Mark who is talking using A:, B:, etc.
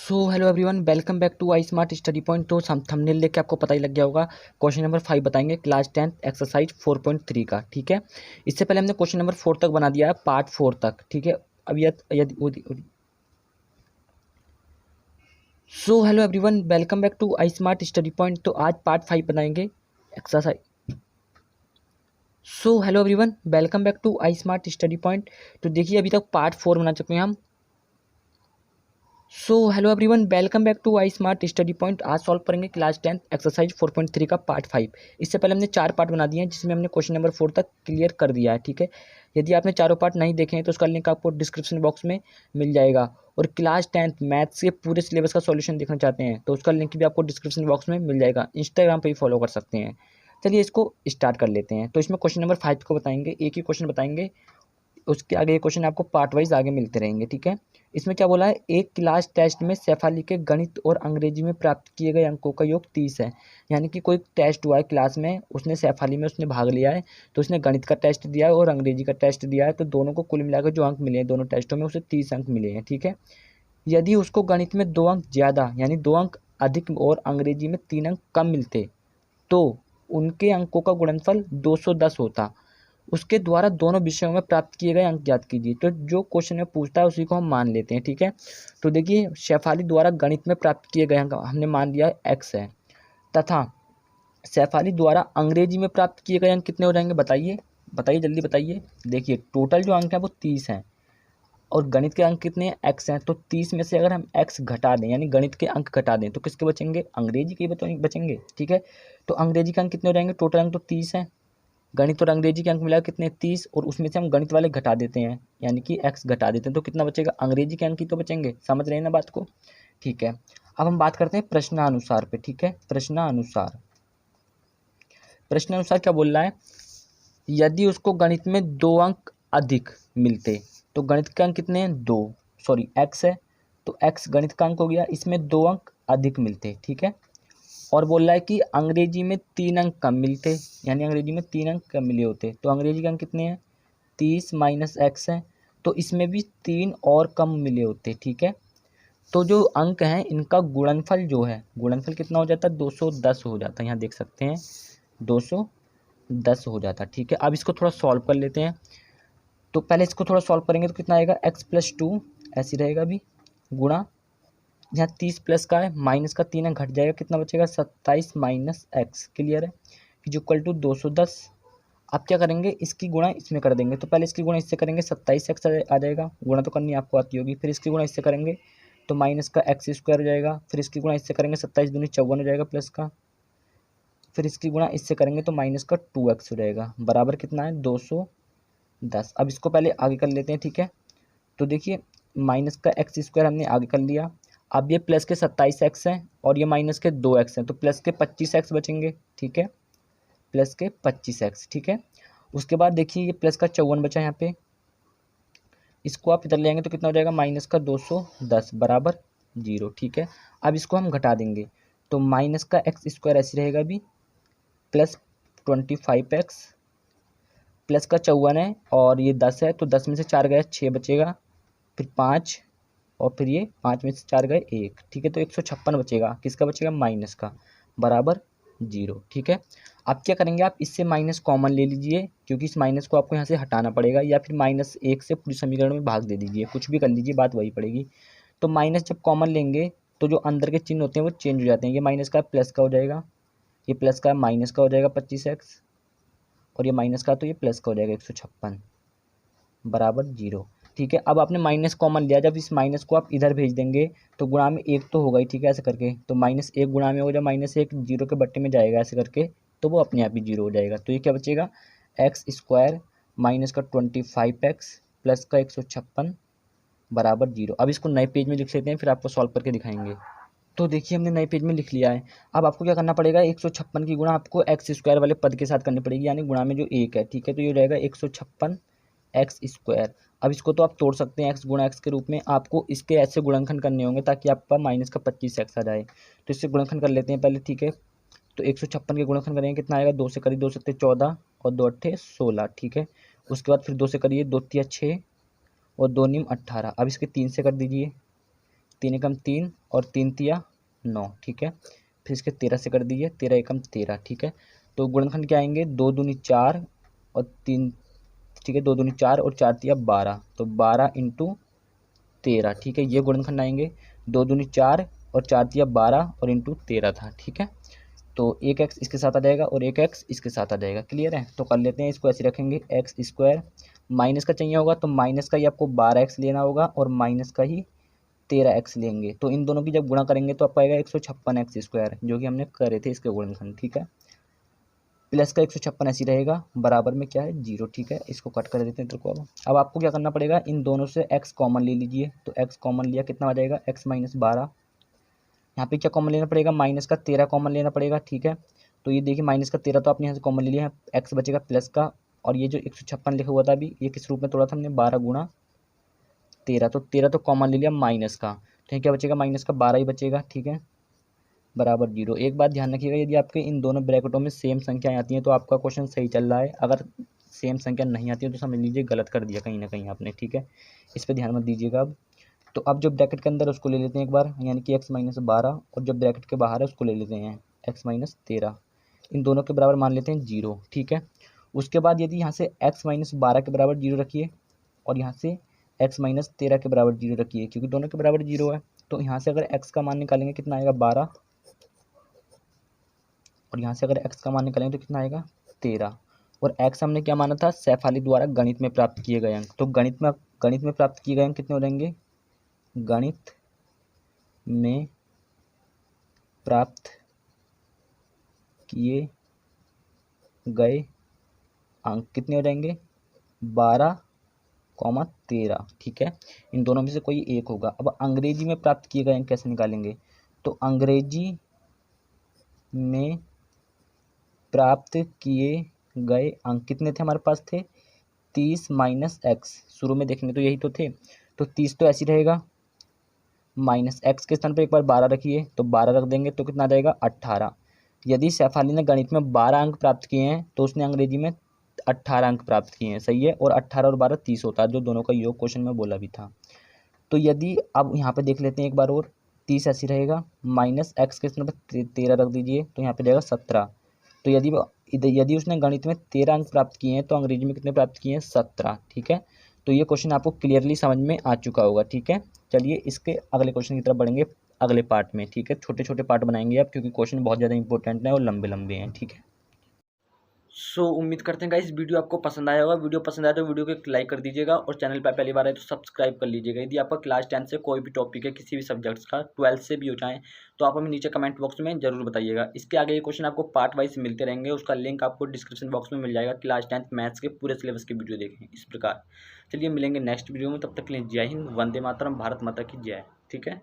A: Hello everyone, welcome back to I smart study point. तो thumbnail देख के आपको पता ही लग गया होगा। क्वेश्चन नंबर 5 बताएंगे क्लास 10 एक्सरसाइज 4.3 का। ठीक है, इससे पहले हमने क्वेश्चन नंबर 4 तक बना दिया है, पार्ट 4 तक। ठीक है, अब hello everyone, welcome back to I smart study point. तो आज पार्ट 5 बनाएंगे exercise. Hello everyone, welcome back to I smart study point. तो देखिए, अभी तक पार्ट 4 बना चुके हैं हम। Hello everyone, welcome back to I smart study point. आज सॉल्व करेंगे क्लास 10 एक्सरसाइज 4.3 का पार्ट 5। इससे पहले हमने 4 पार्ट बना दिए हैं, जिसमें हमने क्वेश्चन नंबर 4 तक क्लियर कर दिया है। ठीक है, यदि आपने चारों पार्ट नहीं देखे हैं तो उसका लिंक आपको डिस्क्रिप्शन बॉक्स में मिल जाएगा। और क्लास 10 मैथ्स के पूरे सिलेबस का सॉल्यूशन देखना चाहते हैं तो उसका लिंक भी आपको डिस्क्रिप्शन बॉक्स में मिल जाएगा। इंस्टाग्राम पर भी फॉलो कर सकते हैं। चलिए इसको स्टार्ट कर लेते हैं। तो इसमें क्वेश्चन नंबर 5 को बताएंगे, एक ही क्वेश्चन बताएंगे, उसके आगे ये क्वेश्चन आपको पार्ट वाइज आगे मिलते रहेंगे। ठीक है, इसमें क्या बोला है, एक क्लास टेस्ट में शेफाली के गणित और अंग्रेजी में प्राप्त किए गए अंकों का योग 30 है। यानी कि कोई टेस्ट हुआ है क्लास में, उसने शेफाली में उसने भाग लिया है, तो उसने गणित का टेस्ट दिया है और अंग्रेजी का टेस्ट दिया है, तो दोनों को कुल मिलाकर जो अंक मिले हैं दोनों टेस्टों में, उसे 30 अंक मिले हैं। ठीक है, यदि उसको गणित में 2 अंक ज़्यादा यानी 2 अंक अधिक और अंग्रेजी में 3 अंक कम मिलते तो उनके अंकों का गुणनफल 210 होता। उसके द्वारा दोनों विषयों में प्राप्त किए गए अंक ज्ञात कीजिए। तो जो क्वेश्चन में पूछता है उसी को हम मान लेते हैं। ठीक है, तो देखिए, शेफाली द्वारा गणित में प्राप्त किए गए अंक हमने मान लिया एक्स है, तथा शेफाली द्वारा अंग्रेजी में प्राप्त किए गए अंक कितने हो जाएंगे, बताइए बताइए जल्दी बताइए। देखिए, टोटल जो अंक है वो 30 हैं और गणित के अंक कितने हैं, एक्स हैं। तो 30 में से अगर हम एक्स घटा दें यानी गणित के अंक घटा दें तो किसके बचेंगे, अंग्रेजी के बचेंगे। ठीक है, तो अंग्रेजी के अंक कितने हो जाएंगे, टोटल अंक तो 30 हैं, गणित और अंग्रेजी के अंक मिला कितने 30, और उसमें से हम गणित वाले घटा देते हैं यानी कि एक्स घटा देते हैं, तो कितना बचेगा, अंग्रेजी के अंक ही तो बचेंगे। समझ रहे हैं ना बात को। ठीक है, अब हम बात करते हैं प्रश्नानुसार पे। ठीक है, प्रश्नानुसार क्या बोल रहा है, यदि उसको गणित में 2 अंक अधिक मिलते, तो गणित के अंक कितने हैं, 2, सॉरी एक्स है, तो एक्स गणित का अंक हो गया, इसमें 2 अंक अधिक मिलते। ठीक है, और बोल रहा है कि अंग्रेजी में 3 अंक कम मिलते, यानी अंग्रेजी में 3 अंक कम मिले होते, तो अंग्रेजी के अंक कितने हैं, 30 माइनस एक्स है, तो इसमें भी 3 और कम मिले होते। ठीक है, तो जो अंक हैं इनका गुणनफल जो है, गुणनफल कितना हो जाता है, 210 हो जाता है। यहाँ देख सकते हैं 210 हो जाता है। ठीक है, अब इसको थोड़ा सॉल्व कर लेते हैं। तो पहले इसको थोड़ा सॉल्व करेंगे तो कितना आएगा, x+2 ऐसे रहेगा अभी, गुणा, यहाँ 30 प्लस का है, माइनस का 3 घट जाएगा, कितना बचेगा, 27 माइनस एक्स। क्लियर है, इज इक्वल टू 210। आप क्या करेंगे, इसकी गुणा इसमें कर देंगे। तो पहले इसकी गुणा इससे करेंगे, 27 एक्स आ जाएगा, गुणा तो करनी आपको आती होगी। फिर इसकी गुणा इससे करेंगे तो माइनस का एक्स स्क्वायर हो जाएगा। फिर इसकी गुणा इससे करेंगे, 27 दूनी 54 हो जाएगा प्लस का। फिर इसकी गुणा इससे करेंगे तो माइनस का 2x हो जाएगा, बराबर कितना है, 210। अब इसको पहले आगे कर लेते हैं। ठीक है, तो देखिए, माइनस का एक्स स्क्वायर हमने आगे कर लिया। अब ये प्लस के 27 एक्स हैं और ये माइनस के 2 एक्स हैं, तो प्लस के 25 एक्स बचेंगे। ठीक है, प्लस के 25 एक्स। ठीक है, उसके बाद देखिए ये प्लस का 54 बचा यहाँ पे, इसको आप इधर ले आएंगे तो कितना हो जाएगा, माइनस का 210 बराबर 0। ठीक है, अब इसको हम घटा देंगे तो माइनस का एक्स स्क्वायर ऐसे रहेगा अभी, प्लस 25 एक्स, प्लस का 54 है और ये 10 है, तो 10 में से 4 गया 6 बचेगा, फिर 5 और फिर ये 5 में से 4 गए 1। ठीक है, तो 156 बचेगा, किसका बचेगा, माइनस का, बराबर 0। ठीक है, आप क्या करेंगे, आप इससे माइनस कॉमन ले लीजिए क्योंकि इस माइनस को आपको यहाँ से हटाना पड़ेगा, या फिर -1 से पूरी समीकरण में भाग दे दीजिए, कुछ भी कर लीजिए, बात वही पड़ेगी। तो माइनस जब कॉमन लेंगे तो जो अंदर के चिन्ह होते हैं वो चेंज हो जाते हैं। ये माइनस का प्लस का हो जाएगा, ये प्लस का माइनस का हो जाएगा 25x, और ये माइनस का तो ये प्लस का हो जाएगा 156 बराबर 0। ठीक है, अब आपने माइनस कॉमन लिया, जब इस माइनस को आप इधर भेज देंगे तो गुणा में 1 तो होगा ही। ठीक है, ऐसे करके तो -1 गुणा में होगा, जब -1 0 के बट्टे में जाएगा ऐसे करके तो वो अपने आप ही 0 हो जाएगा। तो ये क्या बचेगा, एक्स स्क्वायर माइनस का 25x प्लस का 156 बराबर 0। अब इसको नए पेज में लिख लेते हैं, फिर आपको सॉल्व करके दिखाएंगे। तो देखिए, हमने नए पेज में लिख लिया है। अब आपको क्या करना पड़ेगा, 156 की गुणा आपको एक्स स्क्वायर वाले पद के साथ करनी पड़ेगी, यानी गुणा में जो 1 है। ठीक है, तो ये हो जाएगा 156 एक्स स्क्वायर। अब इसको तो आप तोड़ सकते हैं एक्स गुणा एक्स के रूप में, आपको इसके ऐसे गुणनखंड करने होंगे ताकि आपका माइनस का 25x आ जाए। तो इससे गुणनखंड कर लेते हैं पहले। ठीक है, तो 156 के गुणनखंड करेंगे, कितना आएगा, 2 से करिए, 2 सत्ते 14 और 2 अट्ठे 16। ठीक है, उसके बाद फिर 2 से करिए, 2 तिया 6 और 2 नीम 18। अब इसके 3 से कर दीजिए, 3 एकम 3 और 3 तिया 9, ठीक है। फिर इसके 13 से कर दीजिए, 13 एकम 13, ठीक है। तो गुणनखंड क्या आएंगे, 2 दूनी 4 और 3, ठीक है, 2 दूनी 4 और 4 तिया 12, तो 12 इंटू 13, ठीक है। ये गुणनखंड आएंगे, 2 दूनी 4 और 4 तिया 12 और इंटू 13 था, ठीक है। तो एक एक्स इसके साथ आ जाएगा और एक एक्स इसके साथ आ जाएगा, क्लियर है। तो कर लेते हैं, इसको ऐसे रखेंगे, एक्स स्क्वायर माइनस का चाहिए होगा तो माइनस का ही आपको 12x लेना होगा और माइनस का ही 13x लेंगे। तो इन दोनों की जब गुणा करेंगे तो आपको आएगा 156x स्क्वायर, जो कि हमने करे थे इसके गुणनखंड, ठीक है। प्लस का 156 ऐसी रहेगा, बराबर में क्या है 0, ठीक है। इसको कट कर देते हैं तेरे को। अब आपको क्या करना पड़ेगा, इन दोनों से x कॉमन ले लीजिए। तो x कॉमन लिया, कितना आ जाएगा, x माइनस 12। यहाँ पे क्या कॉमन लेना पड़ेगा, माइनस का 13 कॉमन लेना पड़ेगा, ठीक है। तो ये देखिए माइनस का 13 तो आपने यहाँ से कॉमन ले लिया है, एक्स बचेगा प्लस का, और ये जो 156 लिखा हुआ था अभी, ये किस रूप में तोड़ा था हमने, 12 गुणा 13, तो 13 तो कॉमन ले लिया माइनस का, तो यहाँ क्या बचेगा, माइनस का 12 ही बचेगा, ठीक है, बराबर 0। एक बात ध्यान रखिएगा, यदि आपके इन दोनों ब्रैकेटों में सेम संख्याएं आती हैं तो आपका क्वेश्चन सही चल रहा है, अगर सेम संख्या नहीं आती है तो समझ लीजिए गलत कर दिया कहीं ना कहीं आपने, ठीक है। इस पर ध्यान मत दीजिएगा। अब तो अब जो ब्रैकेट के अंदर है उसको ले लेते हैं एक बार, यानी कि x माइनस 12, और जो ब्रैकेट के बाहर है उसको ले लेते हैं x माइनस 13, इन दोनों के बराबर मान लेते हैं 0, ठीक है। उसके बाद यदि यहाँ से x माइनस 12 के बराबर 0 रखिए और यहाँ से x माइनस 13 के बराबर 0 रखिए, क्योंकि दोनों के बराबर 0 है। तो यहाँ से अगर x का मान निकालेंगे कितना आएगा 12, और यहाँ से अगर x का मान निकालेंगे तो कितना आएगा 13, और x हमने क्या माना था, सैफाली द्वारा गणित में प्राप्त किए गए अंक। तो गणित में प्राप्त किए गए अंक कितने हो जाएंगे, गणित में प्राप्त किए गए अंक कितने हो जाएंगे, 12,13, ठीक है। इन दोनों में से कोई एक होगा। अब अंग्रेजी में प्राप्त किए गए अंक कैसे निकालेंगे, तो अंग्रेजी में प्राप्त किए गए अंक कितने थे हमारे पास, थे 30 माइनस एक्स, शुरू में देखेंगे तो यही तो थे। तो 30 तो ऐसी रहेगा, माइनस एक्स के स्थान पर एक बार 12 रखिए, तो 12 रख देंगे तो कितना आ जाएगा 18। यदि सैफाली ने गणित में 12 अंक प्राप्त किए हैं तो उसने अंग्रेजी में 18 अंक प्राप्त किए हैं, सही है। और 18 और 12 30 होता है, जो दोनों का योग क्वेश्चन में बोला भी था। तो यदि अब यहाँ पे देख लेते हैं एक बार और, 30 ऐसी रहेगा, माइनस एक्स के स्थान पर 13 रख दीजिए तो यहाँ पे जाएगा 17। तो यदि उसने गणित में 13 अंक प्राप्त किए हैं तो अंग्रेजी में कितने प्राप्त किए हैं, 17, ठीक है। तो ये क्वेश्चन आपको क्लियरली समझ में आ चुका होगा, ठीक है। चलिए इसके अगले क्वेश्चन की तरफ बढ़ेंगे अगले पार्ट में, ठीक है। छोटे छोटे पार्ट बनाएंगे आप, क्योंकि क्वेश्चन बहुत ज़्यादा इंपॉर्टेंट है और लंबे लंबे हैं, ठीक है। उम्मीद करते हैं गाइस वीडियो आपको पसंद आया होगा। वीडियो पसंद आया तो वीडियो को एक लाइक कर दीजिएगा, और चैनल पर पहली बार आए तो सब्सक्राइब कर लीजिएगा। यदि आपका क्लास 10 से कोई भी टॉपिक है, किसी भी सब्जेक्ट्स का, 12 से भी हो जाए, तो आप हमें नीचे कमेंट बॉक्स में जरूर बताइएगा। इसके आगे ये क्वेश्चन आपको पार्ट वाइज मिलते रहेंगे, उसका लिंक आपको डिस्क्रिप्शन बॉक्स में मिल जाएगा। क्लास 10 मैथ्स के पूरे सिलेबस की वीडियो देखें इस प्रकार। चलिए मिलेंगे नेक्स्ट वीडियो में, तब तक के लिए जय हिंद, वंदे मातरम, भारत माता की जय, ठीक है।